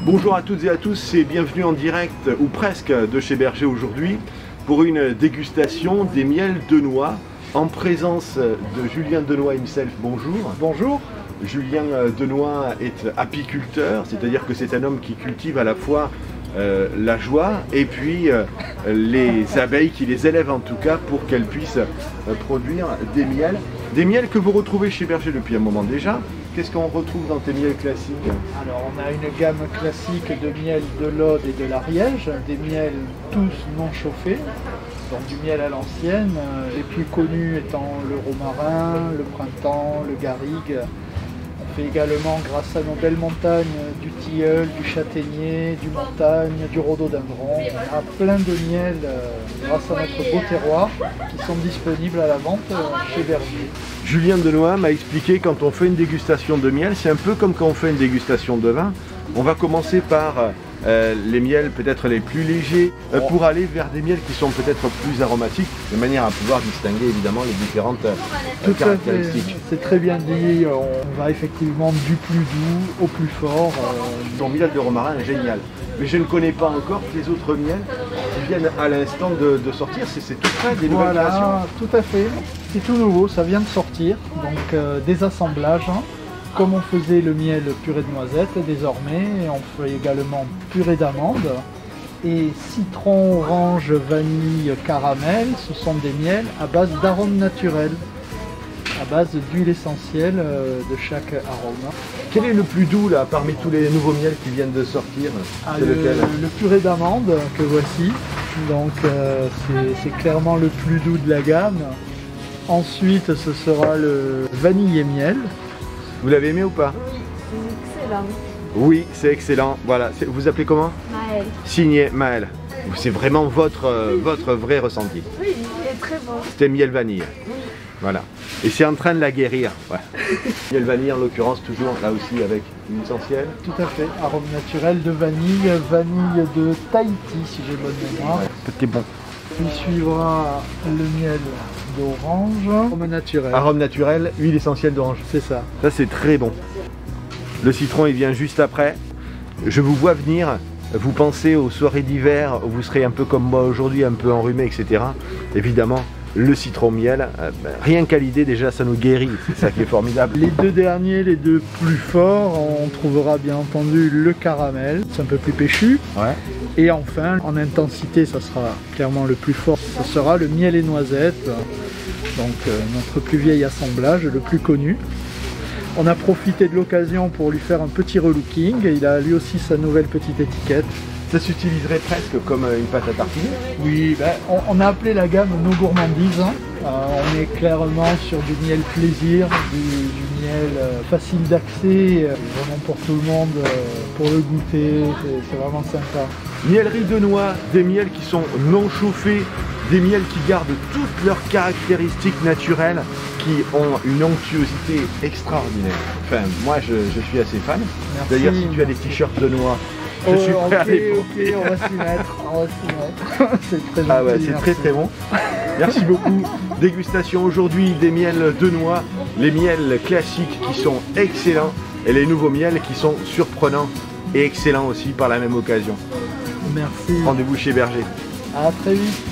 Bonjour à toutes et à tous et bienvenue en direct, ou presque, de chez Berger aujourd'hui pour une dégustation des miels de noix en présence de Julien Denoy himself. Bonjour. Bonjour. Julien Denoy est apiculteur, c'est-à-dire que c'est un homme qui cultive à la fois la joie et puis les abeilles, qui les élèvent en tout cas pour qu'elles puissent produire des miels. Des miels que vous retrouvez chez Berger depuis un moment déjà. Qu'est-ce qu'on retrouve dans tes miels classiques? Alors on a une gamme classique de miel de l'Aude et de l'Ariège, des miels tous non chauffés, donc du miel à l'ancienne, les plus connus étant le romarin, le printemps, le garrigue. On fait également, grâce à nos belles montagnes, du tilleul, du châtaignier, du montagne, du rhododendron. On a plein de miels grâce à notre beau terroir qui sont disponibles à la vente chez Berger. Julien Denoy m'a expliqué, quand on fait une dégustation de miel, c'est un peu comme quand on fait une dégustation de vin. On va commencer par les miels peut-être les plus légers pour aller vers des miels qui sont peut-être plus aromatiques, de manière à pouvoir distinguer évidemment les différentes caractéristiques. C'est très bien dit, on va effectivement du plus doux au plus fort. Ton miel de romarin est génial, mais je ne connais pas encore les autres miels qui viennent à l'instant de sortir. C'est tout frais, des nouvelles créations. Voilà, tout à fait, c'est tout nouveau, ça vient de sortir, donc des assemblages. Comme on faisait le miel purée de noisettes, désormais on fait également purée d'amande. Et citron, orange, vanille, caramel, ce sont des miels à base d'arômes naturels, à base d'huile essentielle de chaque arôme. Quel est le plus doux là parmi tous les nouveaux miels qui viennent de sortir? Le purée d'amande que voici, donc c'est clairement le plus doux de la gamme. Ensuite ce sera le vanille et miel. Vous l'avez aimé ou pas? C'est excellent. Oui, c'est excellent. Voilà. Vous appelez comment? Maëlle. Signé Maëlle. C'est vraiment votre vrai ressenti. Oui, il est très bon. C'était miel vanille. Oui. Voilà. Et c'est en train de la guérir. Ouais. Miel vanille en l'occurrence, toujours là aussi avec une essentielle. Tout à fait. Arôme naturel de vanille, vanille de Tahiti si j'ai bonne mémoire. Ouais, petit bon. Puis suivra le miel d'orange, arôme naturel. Arôme naturel, huile essentielle d'orange. C'est ça. Ça c'est très bon. Le citron il vient juste après. Je vous vois venir. Vous pensez aux soirées d'hiver où vous serez un peu comme moi aujourd'hui, un peu enrhumé, etc. Évidemment, le citron miel, rien qu'à l'idée déjà ça nous guérit, c'est ça qui est formidable. Les deux derniers, les deux plus forts, on trouvera bien entendu le caramel, c'est un peu plus péchu. Ouais. Et enfin, en intensité, ça sera clairement le plus fort, ce sera le miel et noisette, donc notre plus vieil assemblage, le plus connu. On a profité de l'occasion pour lui faire un petit relooking, il a lui aussi sa nouvelle petite étiquette. Ça s'utiliserait presque comme une pâte à tartiner? Oui, ben, on a appelé la gamme nos gourmandises. On est clairement sur du miel plaisir, du miel facile d'accès, vraiment pour tout le monde, pour le goûter, c'est vraiment sympa. Mielerie de noix, des miels qui sont non chauffés, des miels qui gardent toutes leurs caractéristiques naturelles, qui ont une onctuosité extraordinaire. Enfin, moi je suis assez fan. D'ailleurs, si tu as des t-shirts de noix, je suis prêt à les porter. On va s'y mettre, c'est très gentil. Ah ouais, c'est très très bon. Merci beaucoup. Dégustation aujourd'hui des miels de noix, les miels classiques qui sont excellents et les nouveaux miels qui sont surprenants et excellents aussi par la même occasion. Merci. Rendez-vous chez Berger. À très vite.